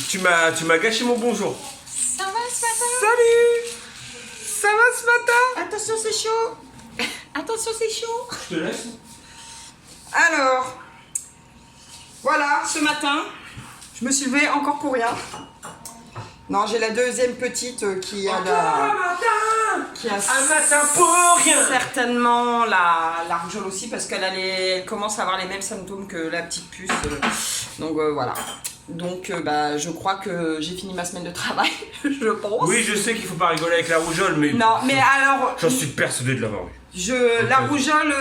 Tu m'as gâché mon bonjour. Ça va ce matin? Salut. Ça va ce matin? Attention, c'est chaud. Attention, c'est chaud. Je te laisse. Alors, voilà, ce matin, je me suis levée encore pour rien. Non, j'ai la deuxième petite qui a Un matin. qui a Un matin pour rien. certainement la rougeole aussi parce elle commence à avoir les mêmes symptômes que la petite puce. Donc voilà. Donc je crois que j'ai fini ma semaine de travail, je pense. Oui, je sais qu'il faut pas rigoler avec la rougeole, mais... Non, mais alors... J'en suis persuadé de l'avoir eu. La rougeole,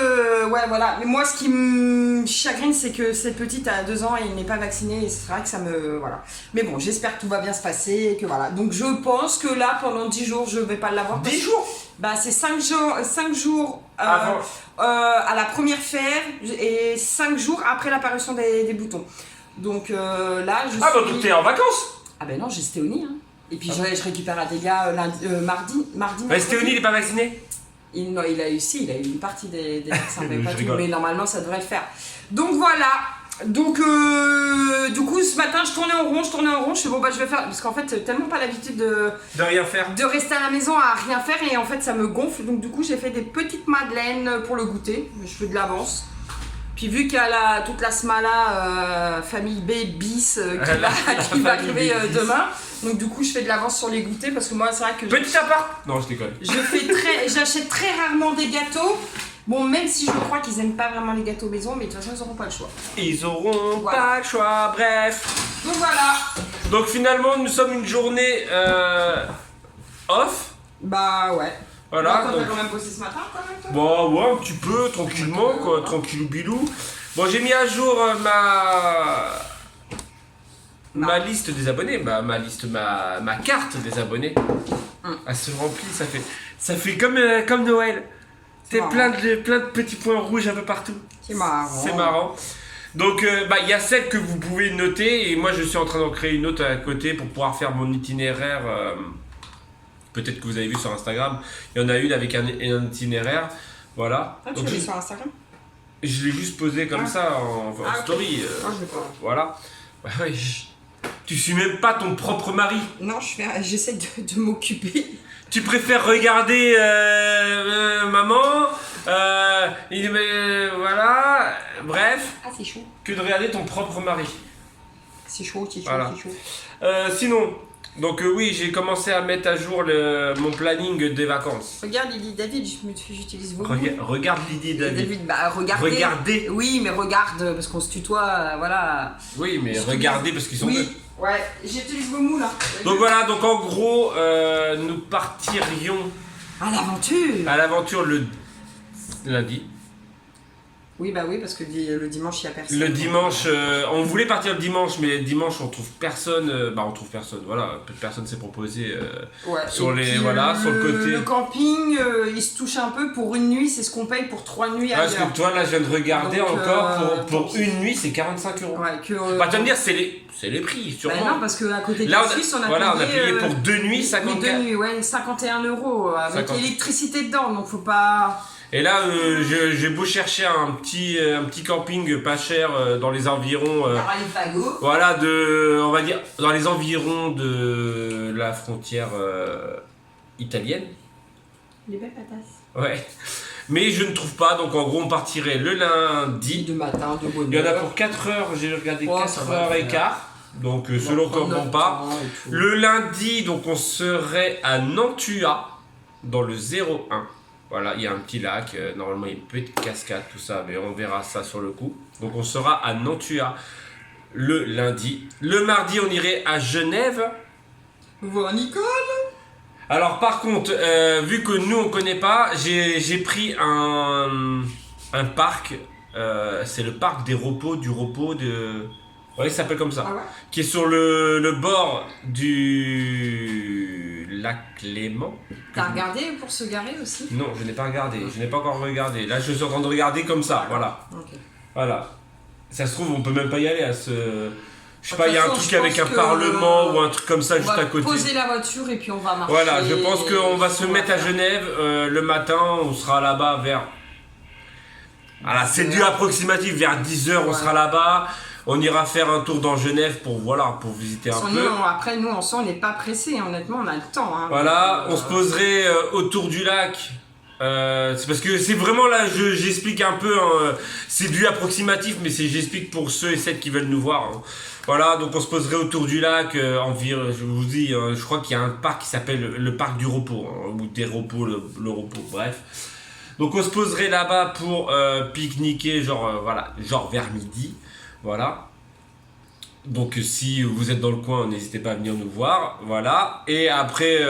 ouais, voilà. Mais moi, ce qui me chagrine, c'est que cette petite a 2 ans et il n'est pas vacciné. Et c'est vrai que ça me... Voilà. Mais bon, j'espère que tout va bien se passer et que voilà. Donc, je pense que là, pendant 10 jours, je vais pas l'avoir. 10 jours? Bah, c'est 5 jours Avant. à la première faire et 5 jours après l'apparition des boutons. Donc là, je Ah suis... bah donc t'es en vacances? Ah ben non, j'ai Stéonie. Hein. Et puis je récupère Adélia mardi. Mais Stéonie, il est pas vacciné? Non, il a eu une partie des vaccins, mais Je pas tout, rigole. mais normalement ça devrait le faire. Donc voilà. Donc du coup ce matin je tournais en rond, je fais bon bah je vais faire, parce qu'en fait tellement pas l'habitude De rien faire. de rester à la maison à rien faire et en fait ça me gonfle, donc du coup j'ai fait des petites madeleines pour le goûter, je fais de l'avance. Puis vu qu'il y a toute la smala famille B bis qui va arriver demain, donc du coup je fais de l'avance sur les goûters parce que moi c'est vrai que Petit appart. Non, je déconne. j'achète très rarement des gâteaux. Bon, même si je crois qu'ils aiment pas vraiment les gâteaux maison, mais de toute façon ils auront pas le choix. Ils auront Voilà. pas le choix, bref. Donc voilà. Donc finalement, nous sommes une journée off. Bah ouais. Voilà. Bon, donc- t'as quand même bossé ce matin quand même toi? Bon, ouais, un petit peu, tranquillement, quoi, tranquillou bilou. Bon, j'ai mis à jour ma liste des abonnés, ma carte des abonnés. Elle se remplit, ça fait comme Noël. C'est marrant. plein de petits points rouges un peu partout. C'est marrant. C'est marrant. Donc, il y a celle que vous pouvez noter, et moi je suis en train d'en créer une autre à côté pour pouvoir faire mon itinéraire. Peut-être que vous avez vu sur Instagram, il y en a une avec un itinéraire. Voilà. Ah, tu Donc, l'as mis sur Instagram? je l'ai juste posé comme Ah. ça en Ah, ok. story. Moi je vais pas. Voilà. Bah ouais, tu suis même pas ton propre mari. Non, j'essaie de m'occuper. Tu préfères regarder maman, voilà, bref, Ah, c'est chaud. que de regarder ton propre mari. C'est chaud, c'est chaud, Voilà. c'est chaud. Sinon, donc oui, j'ai commencé à mettre à jour mon planning des vacances. Regarde Lily David, j'utilise vos mots. Regarde Lydie David. Bah regardez. Regardez. Oui, mais regarde, parce qu'on se tutoie, voilà. Oui, mais Je regardez parce qu'ils sont deux. Oui, ouais, j'utilise vos mots là. Donc voilà, donc en gros, nous partirions À l'aventure. à l'aventure le lundi. Oui, bah oui, parce que le dimanche, il y a personne. Le dimanche, on voulait partir le dimanche, mais dimanche on trouve personne. On trouve personne. Voilà, personne s'est proposé. Ouais. sur et les- puis, voilà, sur le côté. Le camping, il se touche un peu pour une nuit, c'est ce qu'on paye pour 3 nuits Parce ailleurs. que toi là, je viens de regarder Donc, encore pour tant pis. une nuit, c'est 45 euros. Ouais, que. Bah, tu vas me dire, c'est les prix, bah sûrement. non, parce qu'à côté de Là, la Suisse, on a voilà, payé. on a payé pour 2 nuits, mais 54. 2 nuits, ouais, 51 € avec 50. l'électricité dedans, donc faut pas. Et là, j'ai beau chercher un petit camping pas cher dans les environs. Alors, les fagots. Voilà, on va dire, dans les environs de la frontière italienne. Les belles patasses. Ouais. Mais je ne trouve pas, donc en gros, on partirait le lundi. De matin, de bonne Il y en a heure. pour 4 heures, j'ai regardé Oh, 4 ça va heures le et faire. quart. Donc On va selon prendre comment on notre part. temps et tout. Le lundi, donc on serait à Nantua, dans le 01. Voilà, il y a un petit lac, normalement il y a une petite cascade, tout ça, mais on verra ça sur le coup. Donc on sera à Nantua le lundi. Le mardi, on irait à Genève. Voir Nicole. Alors par contre, vu que nous on connaît pas, j'ai pris un parc, c'est le parc des repos, du repos de... Ouais, il s'appelle comme ça. Ah ouais. Qui est sur le bord du lac Léman. T'as regardé pour se garer aussi? Non, je n'ai pas regardé, je n'ai pas encore regardé. Là, je suis en train de regarder comme ça, voilà. Ok. Voilà. Ça se trouve, on peut même pas y aller à ce... Je sais De pas, il y a un toute truc façon, je avec un pense que, parlement ou un truc comme ça On juste va à côté. poser la voiture et puis on va marcher. Voilà, je pense qu'on va se On mettre à faire. Genève le matin, on sera là-bas vers... Voilà, c'est 10 du heures. approximatif, vers 10h on Ouais. sera là-bas. On ira faire un tour dans Genève pour visiter un peu. Après, nous, en soi, on n'est pas pressés. Honnêtement, on a le temps. Hein, voilà, on se poserait autour du lac. C'est parce que c'est vraiment là, j'explique un peu. Hein, c'est du approximatif, mais j'explique pour ceux et celles qui veulent nous voir. Hein. Voilà, donc on se poserait autour du lac, environ, je vous dis, je crois qu'il y a un parc qui s'appelle le parc du repos, hein, ou des repos, le repos, bref. Donc on se poserait là-bas pour pique-niquer, genre vers midi, voilà. Donc si vous êtes dans le coin, n'hésitez pas à venir nous voir, voilà. Et après,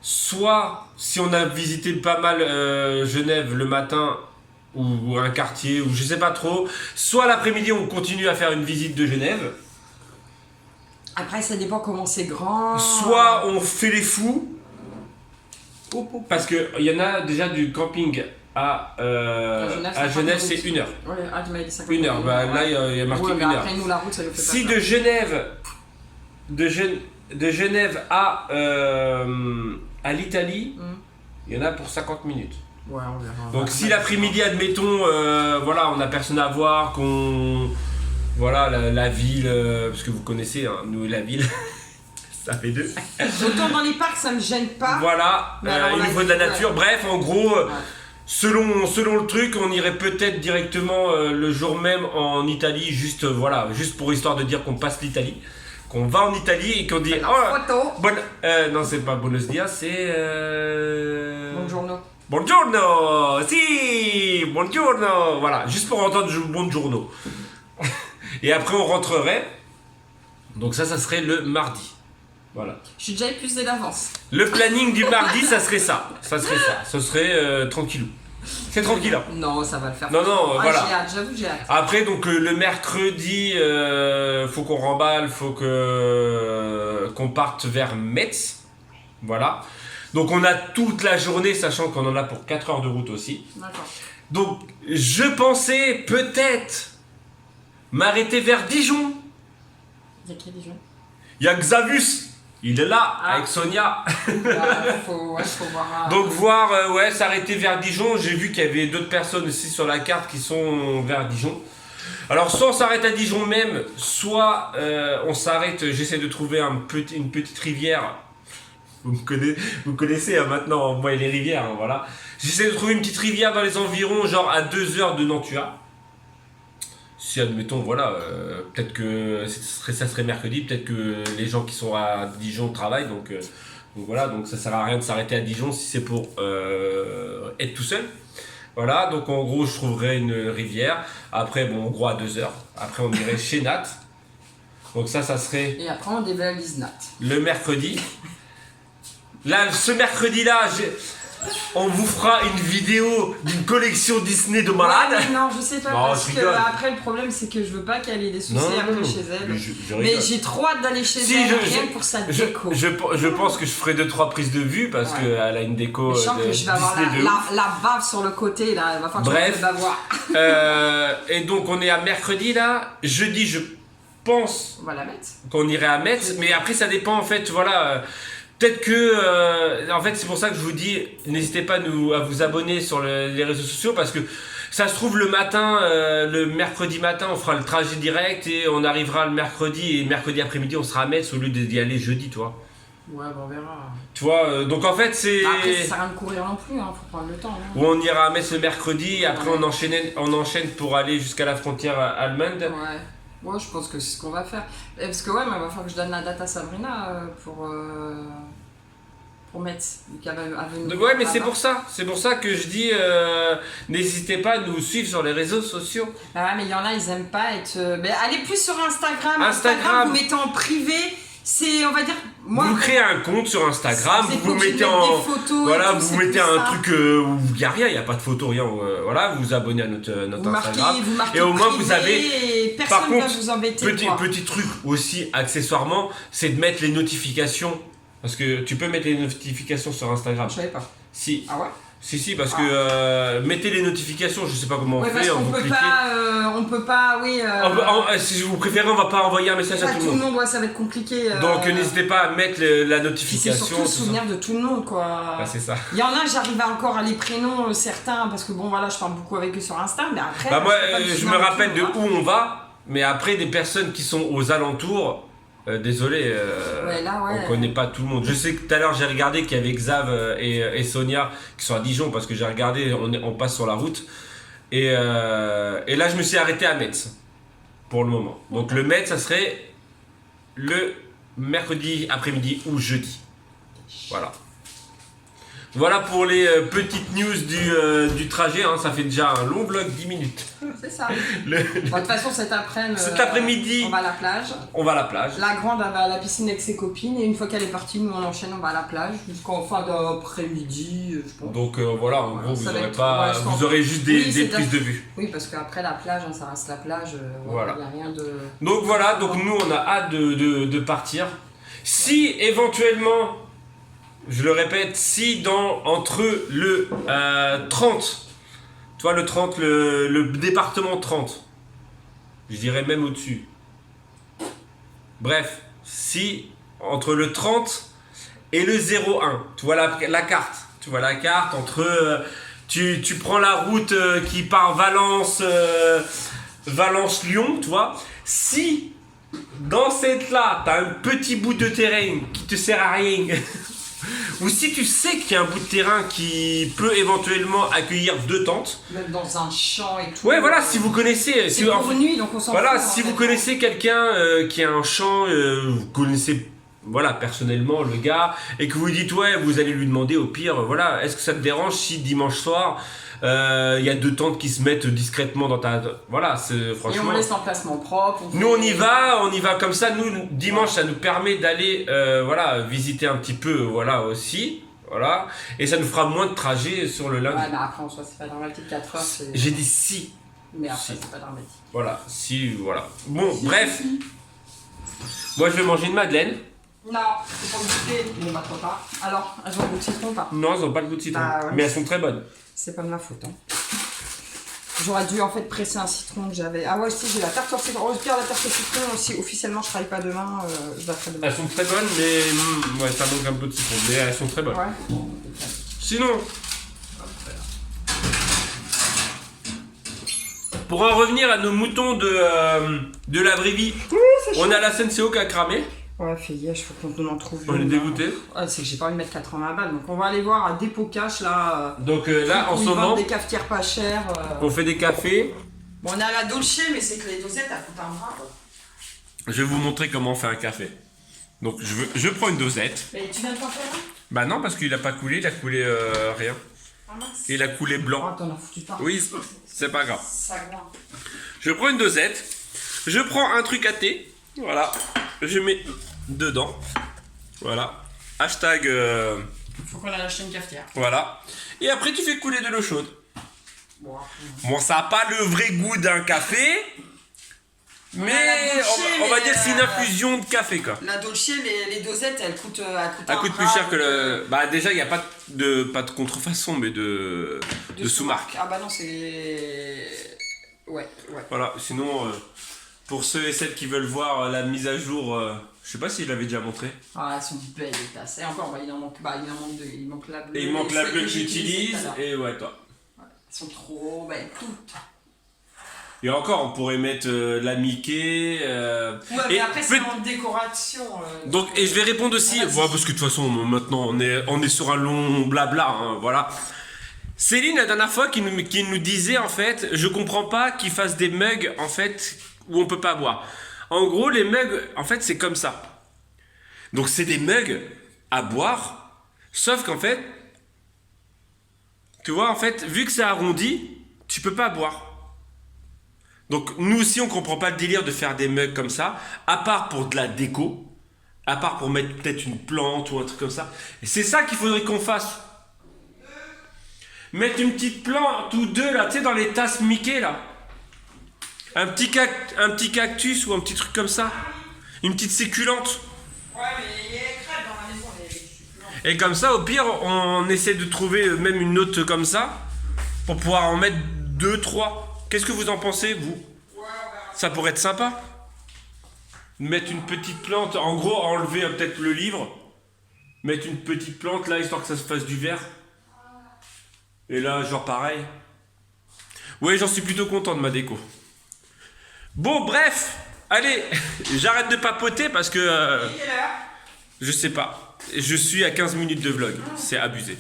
soit si on a visité pas mal Genève le matin, ou un quartier, ou je sais pas trop, soit l'après-midi on continue à faire une visite de Genève. Après ça dépend comment c'est grand. Soit on fait les fous, parce qu'il y en a déjà du camping à Genève c'est 1 heure. Ouais, tu m'avais dit 50 1 heure, bah, là il y a marqué 1 heure. Après nous la route ça nous fait si pas de Genève à l'Italie, il y en a pour 50 minutes. Ouais, on verra. Donc si l'après-midi, admettons, on n'a personne à voir, la ville, parce que vous connaissez, hein, nous la ville, ça fait 2. Autant dans les parcs, ça me gêne pas. Voilà, au niveau de la nature, bref, en gros, selon le truc, on irait peut-être directement le jour même en Italie, juste pour histoire de dire qu'on passe l'Italie. Qu'on va en Italie et qu'on dit non, c'est pas Buenos Dias, c'est Buongiorno, si, buongiorno, voilà, juste pour entendre buongiorno. Et après on rentrerait, donc ça serait le mardi, voilà. Je suis déjà épuisée d'avance. Le planning du mardi, ça serait ça, ce serait tranquillou. C'est tranquille. Hein. Non, ça va le faire. Non, voilà. J'ai hâte, j'avoue, j'ai hâte. Après, donc le mercredi, faut qu'on remballe, faut qu'on parte vers Metz. Voilà. Donc on a toute la journée, sachant qu'on en a pour 4 heures de route aussi. D'accord. Donc je pensais peut-être m'arrêter vers Dijon. Il y a qui Dijon? Il y a Xavus. Il est là, avec Sonia. Faut voir. Donc s'arrêter vers Dijon. J'ai vu qu'il y avait d'autres personnes aussi sur la carte qui sont vers Dijon. Alors soit on s'arrête à Dijon même, soit on s'arrête, j'essaie de trouver une petite rivière. Vous connaissez hein, maintenant, moi et les rivières, hein, voilà. J'essaie de trouver une petite rivière dans les environs, genre à 2 heures de Nantua. Si admettons, peut-être que ça serait mercredi, peut-être que les gens qui sont à Dijon travaillent, donc ça sert à rien de s'arrêter à Dijon si c'est pour être tout seul. Voilà, donc en gros je trouverais une rivière, après en gros à 2 heures, après on irait chez Nat, donc ça serait... Et après on dévalise Nat. Le mercredi. Là, ce mercredi-là, on vous fera une vidéo d'une collection Disney de malade. Ouais, non, je sais pas, parce que après le problème c'est que je veux pas qu'elle ait des soucis après chez elle. Mais j'ai trop hâte d'aller chez elle, rien pour sa déco. Je pense que je ferai 2-3 prises de vue parce qu'elle a une déco je sens que je vais avoir la bave sur le côté là, il va falloir que je la voir. Et donc on est à mercredi là, jeudi je pense qu'on irait à Metz, mais après ça dépend en fait, peut-être que, en fait, c'est pour ça que je vous dis, n'hésitez pas à vous abonner sur les réseaux sociaux parce que ça se trouve le matin, le mercredi matin, on fera le trajet direct et on arrivera le mercredi et mercredi après-midi, on sera à Metz au lieu d'y aller jeudi, tu vois. Ouais, on verra. Tu vois, donc en fait, c'est. Après, ça sert à rien de courir non plus, faut prendre le temps. Hein. Ou on ira à Metz le mercredi et après on enchaîne pour aller jusqu'à la frontière allemande. Ouais, je pense que c'est ce qu'on va faire. Parce que mais il va falloir que je donne la date à Sabrina pour Metz. Ouais, mais c'est pour ça que je dis, n'hésitez pas à nous suivre sur les réseaux sociaux. Ah, mais il y en a, ils aiment pas être... Mais allez plus sur Instagram, vous mettez en privé... C'est, on va dire, vous créez un compte sur Instagram, vous mettez vous mettez un truc où il n'y a rien, il n'y a pas de photo, rien, vous vous abonnez à notre Instagram. Vous marquez et au moins privé, vous avez. Par contre, va vous embêter, petit truc aussi, accessoirement, c'est de mettre les notifications. Parce que tu peux mettre les notifications sur Instagram. Je savais pas. Si. Ah ouais? Si, parce que mettez les notifications, je sais pas comment on fait. Parce qu'on peut pas, si vous préférez, on va pas envoyer un message à tout le monde. Ça va être compliqué. Donc n'hésitez pas à mettre la notification. C'est surtout le souvenir de tout le monde, quoi. Bah, c'est ça. Il y en a, j'arrive encore à les prénoms, certains, parce que je parle beaucoup avec eux sur Insta, mais après. Moi, je me rappelle de où on va. Mais après, des personnes qui sont aux alentours, désolé, Ouais, là, ouais. on connaît pas tout le monde. Je sais que tout à l'heure, j'ai regardé qu'il y avait Xav et Sonia qui sont à Dijon parce que j'ai regardé, on passe sur la route. Et là, je me suis arrêté à Metz pour le moment. Donc, le Metz, ça serait le mercredi après-midi ou jeudi. Voilà. Voilà pour les petites news du trajet, hein. Ça fait déjà un long vlog, 10 minutes. C'est ça. Bon, de toute façon, cet après-midi, on va à la plage. On va à la plage. La grande, elle va à la piscine avec ses copines. Et une fois qu'elle est partie, nous, on enchaîne, on va à la plage. Jusqu'en fin d'après-midi, je pense. Donc voilà, en gros, vous aurez juste Oui, des prises de vue. Oui, parce qu'après la plage, hein, ça reste la plage. Voilà. Il n'y a rien de... Donc voilà, donc nous, on a hâte de partir. Si éventuellement... Je le répète, si entre le 30, tu vois le 30, le département 30, je dirais même au-dessus. Bref, si entre le 30 et le 01, tu vois la carte, entre tu prends la route qui part Valence-Lyon, tu vois, si dans cette là, tu as un petit bout de terrain qui te sert à rien, ou si tu sais qu'il y a un bout de terrain qui peut éventuellement accueillir 2 tentes. Même dans un champ et tout. Ouais, voilà, si vous connaissez... C'est pour nuit, donc on s'en voilà, fout. si vous connaissez quelqu'un qui a un champ, vous connaissez personnellement le gars, et que vous dites, ouais, vous allez lui demander au pire, voilà, est-ce que ça te dérange si dimanche soir, il y a 2 tentes qui se mettent discrètement dans ta... Voilà, c'est franchement... Et on laisse l'emplacement propre. Nous on y va comme ça. Nous dimanche ça nous permet d'aller visiter un petit peu aussi. Voilà. Et ça nous fera moins de trajet sur le lundi. Ouais, mais après en soi c'est pas dramatique, 4 heures c'est... J'ai dit si. Mais après c'est pas dramatique. Voilà, voilà. Bon, bref. Moi je vais manger une madeleine. Non, c'est pas le goûter. Bon bah trop tard. Alors, elles ont le goût de citron ou pas? Non, elles ont pas le goût de citron. Bah, ouais. Mais elles sont très bonnes. C'est pas de ma faute. Hein. J'aurais dû en fait presser un citron que j'avais. Ah ouais, aussi j'ai la tarte au citron. Au pire, la tarte au citron aussi. Officiellement, je travaille pas demain. Je la ferai demain. Elles sont très bonnes, mais ça manque un peu de citron. Mais elles sont très bonnes. Ouais. Sinon, pour en revenir à nos moutons de la vraie vie, on a la SNCO qui a cramé. Ouais, fais gaffe, faut qu'on en trouve. On est dégoûté. Ouais, c'est que j'ai pas envie de mettre 80 balles. Donc on va aller voir à Dépôt Cash là. Donc là, en ce moment, des cafetières pas chères. on fait des cafés. Bon, on est à la Dolce, mais c'est que les dosettes elles coûtent un bras. Je vais vous montrer comment on fait un café. Donc je prends une dosette. Mais tu viens de t'en faire un? Bah non, parce qu'il a pas coulé, il a coulé rien. Ah mince. Il a coulé blanc. Oh, t'en as foutu pas. Oui, c'est pas grave. Ça grince. Je prends une dosette. Je prends un truc à thé. Voilà. Je mets dedans. Voilà. Hashtag. Faut qu'on aille acheter une cafetière. Voilà. Et après, tu fais couler de l'eau chaude. Bon, ça n'a pas le vrai goût d'un café. Mais on va dire que c'est une infusion de café, quoi. La Dolce, les dosettes, elles coûtent Elle coûte plus cher que le... Bah déjà, il n'y a pas de contrefaçon, mais de sous-marque. Ah bah non, c'est... Ouais. Voilà, sinon, pour ceux et celles qui veulent voir la mise à jour, je sais pas si je l'avais déjà montré. Ah, elles sont belles les tasses. Et encore, il en manque deux. Il manque la bleue. Et il manque la bleue que j'utilise. j'utilise, et ouais, toi. Elles sont trop belles, toutes. Et encore, on pourrait mettre la Mickey. Ouais, mais après, c'est en décoration. Donc, et je vais répondre aussi, parce que de toute façon, maintenant, on est sur un long blabla, hein, voilà. Céline, la dernière fois, qui nous disait, en fait, je comprends pas qu'ils fassent des mugs, en fait, où on peut pas boire. En gros, les mugs, en fait, c'est comme ça. Donc, c'est des mugs à boire, sauf qu'en fait, tu vois, en fait, vu que c'est arrondi, tu peux pas boire. Donc, nous aussi, on comprend pas le délire de faire des mugs comme ça, à part pour de la déco, à part pour mettre peut-être une plante ou un truc comme ça. Et c'est ça qu'il faudrait qu'on fasse. Mettre une petite plante ou deux, là, tu sais, dans les tasses Mickey, là. Un petit cactus ou un petit truc comme ça. Une petite succulente. Ouais, mais il y a les crêpes dans la maison, les succulentes. Et comme ça, au pire, on essaie de trouver même une note comme ça, pour pouvoir en mettre 2, 3. Qu'est-ce que vous en pensez, vous? Ça pourrait être sympa. Mettre une petite plante, en gros, enlever peut-être le livre. Mettre une petite plante là, histoire que ça se fasse du vert. Et là, genre pareil. Ouais, j'en suis plutôt content de ma déco. Bon, bref, allez, j'arrête de papoter parce que Quelle heure? je sais pas. Je suis à 15 minutes de vlog, c'est abusé.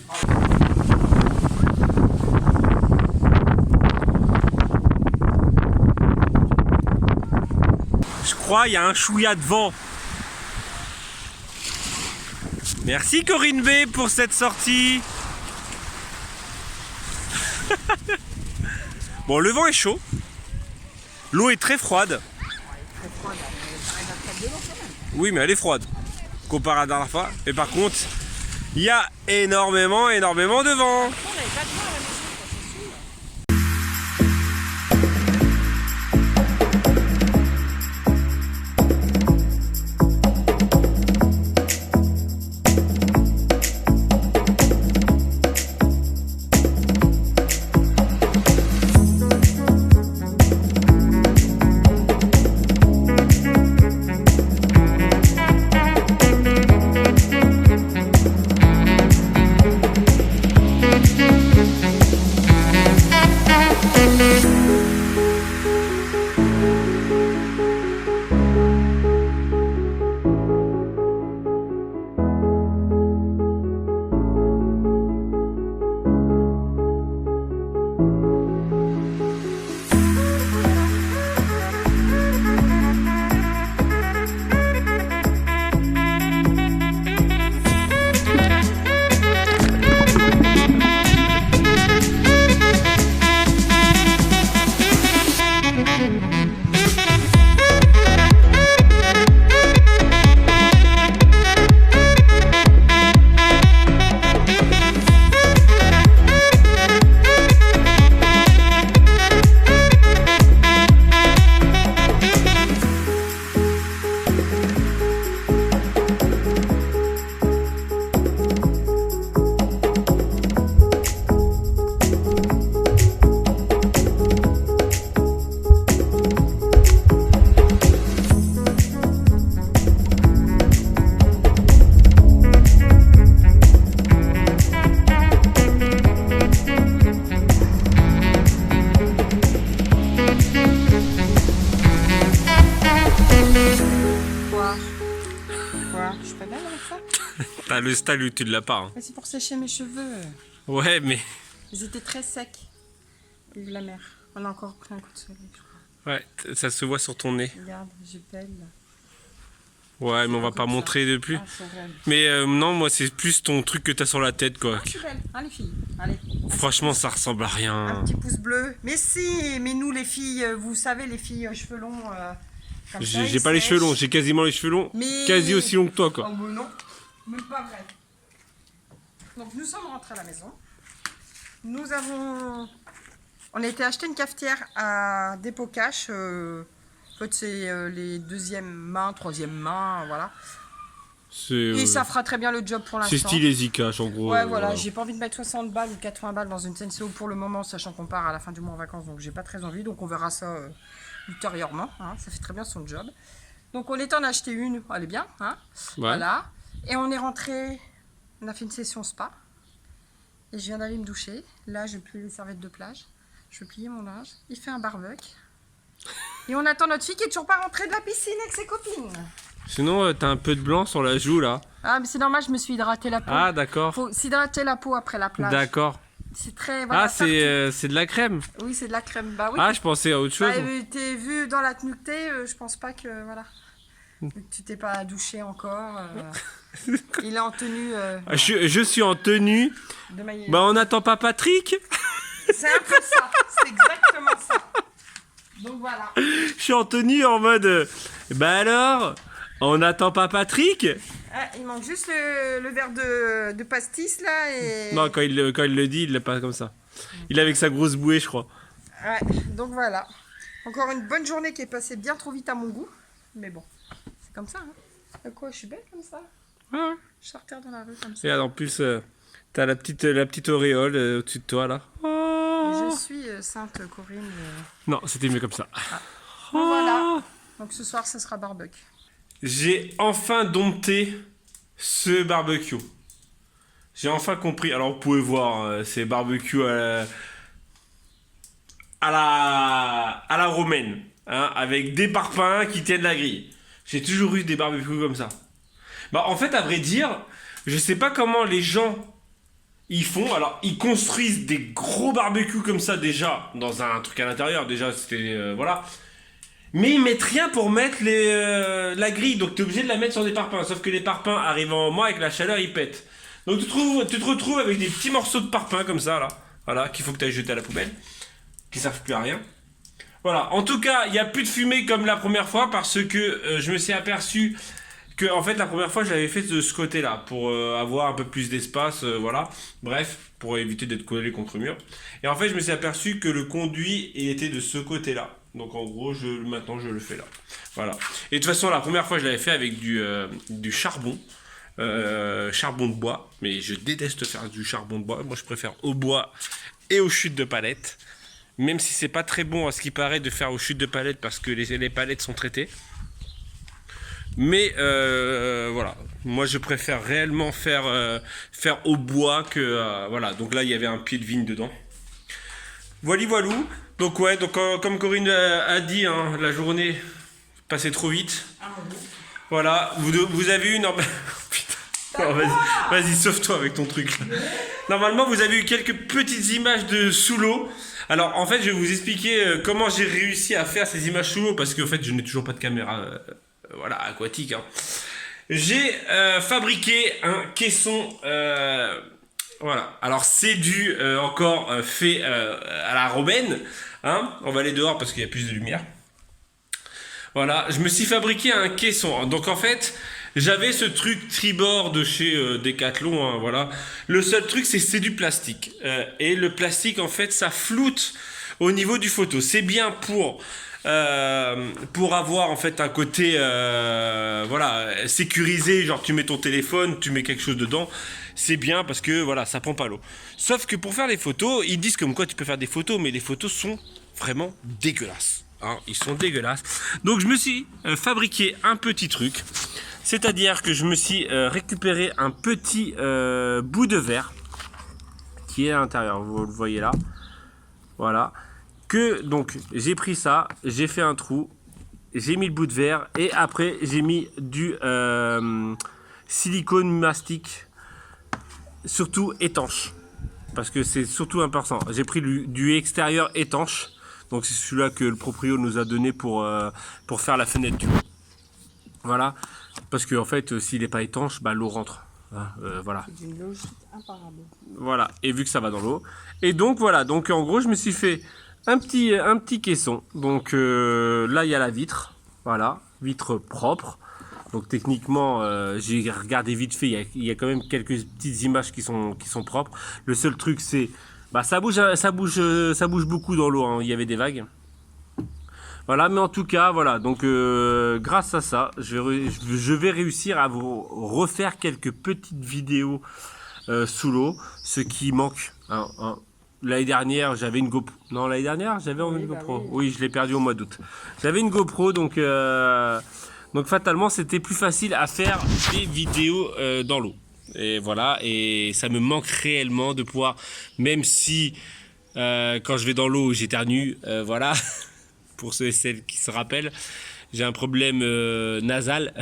Je crois il y a un chouïa de vent. Merci Corinne B pour cette sortie. Bon, le vent est chaud. L'eau est très froide. Oui, mais elle est froide. Comparé à la dernière fois. Et par contre, il y a énormément de vent. Je suis pas belle avec ça? T'as le style ou tu ne l'as pas. Hein. Mais c'est pour sécher mes cheveux. Ouais, mais... Ils étaient très secs. Vive la mer. On a encore pris un coup de soleil, je crois. Ouais, ça se voit sur ton nez. Regarde, j'ai pelle. Ouais, mais on va pas montrer de plus. Ah, c'est vrai. Mais non, moi c'est plus ton truc que t'as sur la tête, quoi. Ah, je suis belle. Hein, les filles? Allez. Franchement, ça ressemble à Un rien. petit pouce bleu. Mais si, mais nous les filles, vous savez, les filles cheveux longs. Comme ça, J'ai ils pas les sèchent. cheveux longs, j'ai quasiment les cheveux longs. Mais- Quasi aussi longs que toi, quoi. Oh, mais non, même pas vrai. Donc nous sommes rentrés à la maison. Nous avons... On a été acheter une cafetière à Dépôt Cash. En fait, c'est les deuxième main, troisième main, voilà. Et ça fera très bien le job pour l'instant. C'est stylé Zcash, en gros. Ouais, voilà, j'ai pas envie de mettre 60 balles ou 80 balles dans une Senseo pour le moment, sachant qu'on part à la fin du mois en vacances, donc j'ai pas très envie, donc on verra ça ultérieurement, hein, ça fait très bien son job. Donc on est en acheter une, elle est bien, hein, Ouais. voilà. Et on est rentré, on a fait une session spa, et je viens d'aller me doucher. Là, je plie les serviettes de plage, je vais plier mon linge, il fait un barbecue. Et on attend notre fille qui est toujours pas rentrée de la piscine avec ses copines. Sinon, t'as un peu de blanc sur la joue, là. Ah, mais c'est normal, je me suis hydraté la peau. Ah, d'accord. Faut s'hydrater la peau après la plage. D'accord. C'est très... Voilà, Ah, c'est de la crème. oui, c'est de la crème. Bah oui. Ah, je pensais à autre chose. Bah, t'es vu dans la tenue que t'es, je pense pas que... Voilà. Tu t'es pas douché encore. Il est en tenue Ah, je suis en tenue. de maillot. Bah, on n'attend pas Patrick. C'est un peu ça. C'est exactement ça. Donc voilà. Je suis en tenue en mode... Bah alors, on n'attend pas Patrick. Ah, il manque juste le verre de pastis là et... Non, quand il le dit, il l'a pas comme ça. Il est avec sa grosse bouée, je crois. Ouais, donc voilà. Encore une bonne journée qui est passée bien trop vite à mon goût. Mais bon, c'est comme ça. Hein. Quoi, je suis belle comme ça. Ouais. Je sortais dans la rue comme ça. Regarde, en plus, t'as la petite auréole au-dessus de toi, là. Oh. Je suis sainte Corinne. Non, c'était mieux comme ça. Bon, voilà. Donc ce soir, ça sera barbecue. J'ai enfin dompté ce barbecue. J'ai enfin compris. Alors, vous pouvez voir, c'est barbecue à la romaine. hein, avec des parpaings qui tiennent la grille. J'ai toujours eu des barbecues comme ça. Bah en fait, à vrai dire, je sais pas comment les gens ils font. Alors, ils construisent des gros barbecues comme ça déjà dans un truc à l'intérieur. Déjà, c'était voilà. Mais ils mettent rien pour mettre la grille, donc tu es obligé de la mettre sur des parpaings. Sauf que les parpaings, arrivant au mois, avec la chaleur, ils pètent. Donc tu te retrouves avec des petits morceaux de parpaing comme ça, là. Voilà, qu'il faut que tu ailles jeter à la poubelle. Qui servent plus à rien. Voilà, en tout cas, il n'y a plus de fumée comme la première fois parce que je me suis aperçu que, en fait, la première fois, je l'avais fait de ce côté-là pour avoir un peu plus d'espace, voilà. Bref, pour éviter d'être collé contre le mur. Et en fait, je me suis aperçu que le conduit il était de ce côté-là. Donc en gros, maintenant je le fais là. Voilà. Et de toute façon, la première fois, je l'avais fait avec du charbon. Charbon de bois. Mais je déteste faire du charbon de bois. Moi, je préfère au bois et aux chutes de palettes. Même si c'est pas très bon à ce qui paraît de faire aux chutes de palettes parce que les palettes sont traitées. Mais voilà. Moi, je préfère réellement faire au bois que... voilà. Donc là, il y avait un pied de vigne dedans. Voilou. Donc ouais, comme Corinne a dit, hein, la journée passait trop vite. Voilà, vous avez eu... Putain, non, vas-y, sauve-toi avec ton truc. Normalement, vous avez eu quelques petites images de sous l'eau. Alors, en fait, je vais vous expliquer comment j'ai réussi à faire ces images sous l'eau, parce qu'en fait, je n'ai toujours pas de caméra voilà, aquatique. Hein. J'ai fabriqué un caisson... voilà, alors c'est du encore fait à la Robben, hein. On va aller dehors parce qu'il y a plus de lumière. Voilà, je me suis fabriqué un caisson. Donc en fait, j'avais ce truc tribord de chez Decathlon, hein, voilà. Le seul truc, c'est du plastique. Et le plastique, en fait, ça floute au niveau du photo. C'est bien pour avoir en fait un côté voilà, sécurisé, genre tu mets ton téléphone, tu mets quelque chose dedans. C'est bien parce que voilà, ça prend pas l'eau. Sauf que pour faire les photos, ils disent comme quoi tu peux faire des photos, mais les photos sont vraiment dégueulasses. Hein, ils sont dégueulasses. Donc je me suis fabriqué un petit truc. C'est-à-dire que je me suis récupéré un petit bout de verre qui est à l'intérieur. Vous le voyez là. Voilà. Donc j'ai pris ça, j'ai fait un trou, j'ai mis le bout de verre et après j'ai mis du silicone mastic. Surtout étanche, parce que c'est surtout important. J'ai pris du extérieur étanche, donc c'est celui-là que le proprio nous a donné pour faire la fenêtre du haut. Voilà, parce que en fait, s'il n'est pas étanche, bah, l'eau rentre. Voilà. C'est une logique imparable. Voilà, et vu que ça va dans l'eau. Et donc voilà, donc en gros, je me suis fait un petit caisson. Donc là, il y a la vitre, voilà, vitre propre. Donc techniquement, j'ai regardé vite fait, il y a quand même quelques petites images qui sont propres. Le seul truc, c'est, bah, ça bouge beaucoup dans l'eau, hein. Il y avait des vagues. Voilà, mais en tout cas, voilà. Donc grâce à ça, je vais réussir à vous refaire quelques petites vidéos sous l'eau, ce qui manque. Hein. L'année dernière, j'avais une GoPro. Non, l'année dernière, j'avais une GoPro. Oui, je l'ai perdue au mois d'août. J'avais une GoPro, donc fatalement, c'était plus facile à faire des vidéos dans l'eau. Et voilà, et ça me manque réellement de pouvoir, même si quand je vais dans l'eau, j'éternue, voilà, pour ceux et celles qui se rappellent, j'ai un problème nasal.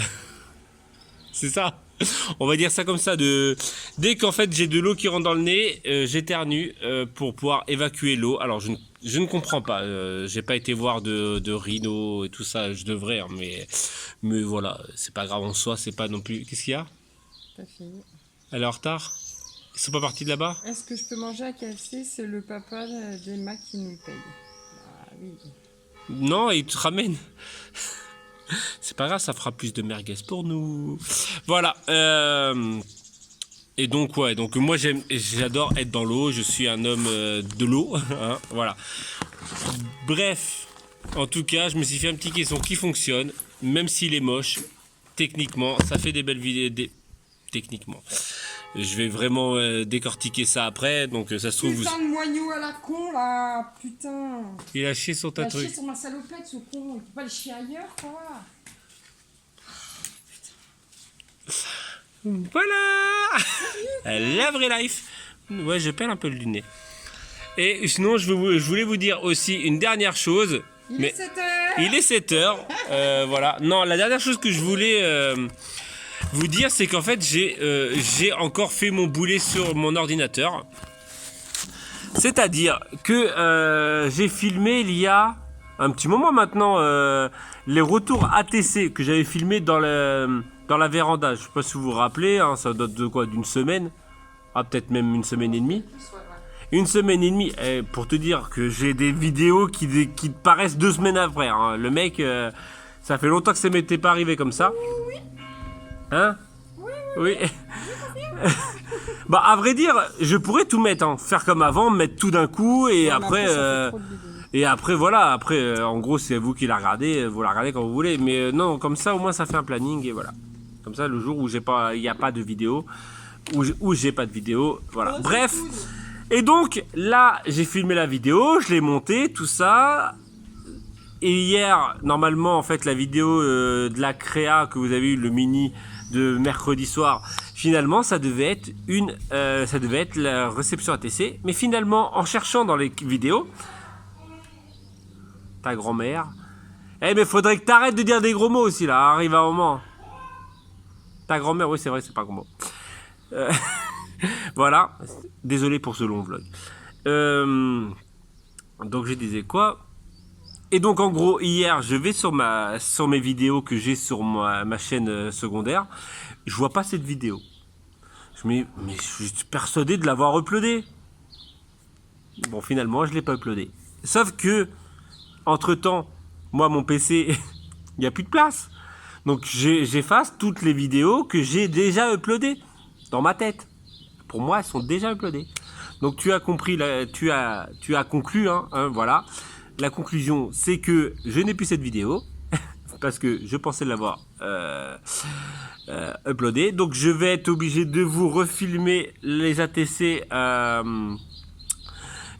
C'est ça. On va dire ça comme ça. Dès qu'en fait j'ai de l'eau qui rentre dans le nez, j'éternue pour pouvoir évacuer l'eau. Alors je ne comprends pas. J'ai pas été voir de rhino et tout ça. Je devrais, hein, mais voilà, c'est pas grave en soi. C'est pas non plus. Qu'est-ce qu'il y a? Ta fille. Elle est en retard. Ils sont pas partis de là-bas? Est-ce que je peux manger à KFC? C'est le papa d'Emma qui nous paye. Ah oui. Non, il te ramène. C'est pas grave, ça fera plus de merguez pour nous. Voilà. Et donc, ouais, donc moi j'adore être dans l'eau. Je suis un homme de l'eau. Hein, voilà. Bref, en tout cas, je me suis fait un petit caisson qui fonctionne. Même s'il est moche, techniquement, ça fait des belles vidéos. Techniquement. Je vais vraiment décortiquer ça après. Donc ça se trouve. Putain de moigneux à la con là, putain. Il a chié sur ta truc. Il a chié sur ma salopette ce con. Il peut pas le chier ailleurs quoi. Voilà. La vraie life. Ouais, je pèle un peu le nez. Et sinon, je voulais vous dire aussi une dernière chose. Il est 7h. Il est 7h. Voilà. Non, la dernière chose que je voulais vous dire, c'est qu'en fait, j'ai encore fait mon boulet sur mon ordinateur. C'est-à-dire que j'ai filmé il y a un petit moment maintenant les retours ATC que j'avais filmé dans la véranda. Je sais pas si vous vous rappelez, hein, ça date de quoi, d'une semaine, peut-être même une semaine et demie. Une semaine et demie, pour te dire que j'ai des vidéos qui te paraissent 2 semaines après. Hein. Le mec, ça fait longtemps que ça m'était pas arrivé comme ça. Hein? Oui. Bah, à vrai dire, je pourrais tout mettre, hein. Faire comme avant, mettre tout d'un coup, et après, voilà. Après, en gros, c'est vous qui la regardez, vous la regardez quand vous voulez. Mais non, comme ça, au moins, ça fait un planning, et voilà. Comme ça, le jour où il n'y a pas de vidéo, où j'ai pas de vidéo, voilà. Bref. Et donc, là, j'ai filmé la vidéo, je l'ai montée, tout ça. Et hier, normalement, en fait, la vidéo de la créa que vous avez eu, le mini de mercredi soir, finalement, ça devait être la réception ATC. Mais finalement, en cherchant dans les vidéos, ta grand-mère, mais faudrait que t'arrêtes de dire des gros mots aussi, là, arrive un moment. Ta grand-mère, oui, c'est vrai, c'est pas un gros mot. Voilà, désolé pour ce long vlog. Donc je disais quoi? Et donc en gros hier je vais sur mes vidéos que j'ai sur ma chaîne secondaire, je vois pas cette vidéo. Mais je suis persuadé de l'avoir uploadée. Bon finalement je l'ai pas uploadée. Sauf que entre temps, moi mon PC il n'y a plus de place. Donc j'efface toutes les vidéos que j'ai déjà uploadées dans ma tête. Pour moi, elles sont déjà uploadées. Donc tu as compris, tu as conclu, hein, voilà. La conclusion, c'est que je n'ai plus cette vidéo parce que je pensais l'avoir uploadée. Donc je vais être obligé de vous refilmer les ATC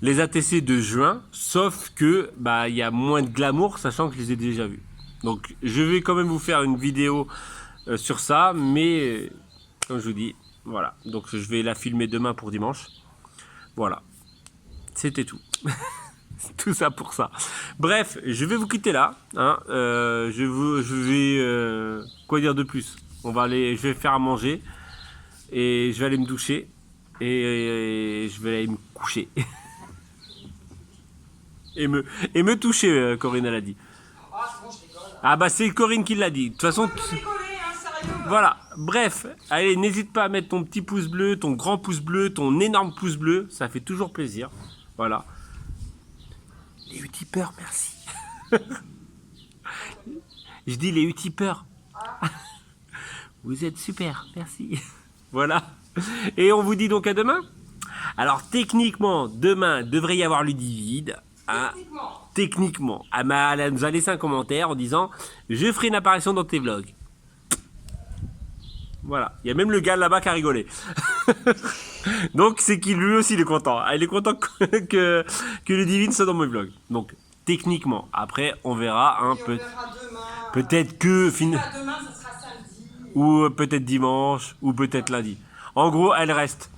de juin, sauf que il y a moins de glamour, sachant que je les ai déjà vus. Donc je vais quand même vous faire une vidéo sur ça, mais comme je vous dis. Voilà, donc je vais la filmer demain pour dimanche. Voilà, c'était tout. Tout ça pour ça. Bref, je vais vous quitter là. Hein. Quoi dire de plus? Je vais faire à manger et je vais aller me doucher et je vais aller me coucher et me toucher. Corinne elle a dit. Ah bah c'est Corinne qui l'a dit. De toute façon. Voilà, bref, allez, n'hésite pas à mettre ton petit pouce bleu, ton grand pouce bleu, ton énorme pouce bleu, ça fait toujours plaisir. Voilà. Les utipeurs, merci. Je dis les utipeurs. Vous êtes super, merci. Voilà. Et on vous dit donc à demain. Alors techniquement, demain, devrait y avoir Ludivide. Hein, techniquement. Elle nous a laissé un commentaire en disant « Je ferai une apparition dans tes vlogs ». Voilà, il y a même le gars là-bas qui a rigolé. Donc c'est qu'il lui aussi il est content. Il est content que Ludivine soit dans mon vlog. Donc techniquement, après on verra un peu. Peut-être que demain ça sera samedi. Ou peut-être dimanche ou peut-être lundi. En gros, elle reste.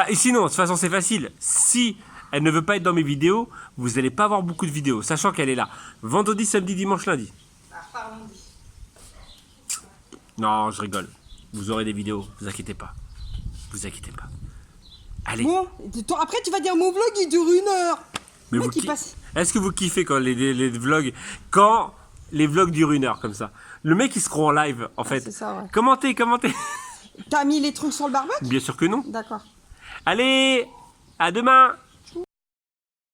Et sinon, de toute façon c'est facile. Si elle ne veut pas être dans mes vidéos, vous n'allez pas avoir beaucoup de vidéos, sachant qu'elle est là vendredi, samedi, dimanche, lundi. Pas lundi. Non, je rigole. Vous aurez des vidéos, vous inquiétez pas. Vous inquiétez pas. Allez. Bon, après tu vas dire mon vlog il dure 1 heure. Mais est-ce que vous kiffez quand les vlogs, quand les vlogs durent 1 heure comme ça? Le mec il se croit en live en fait. C'est ça, ouais. Commentez. T'as mis les trucs sur le barbecue? Bien sûr que non. D'accord. Allez, à demain.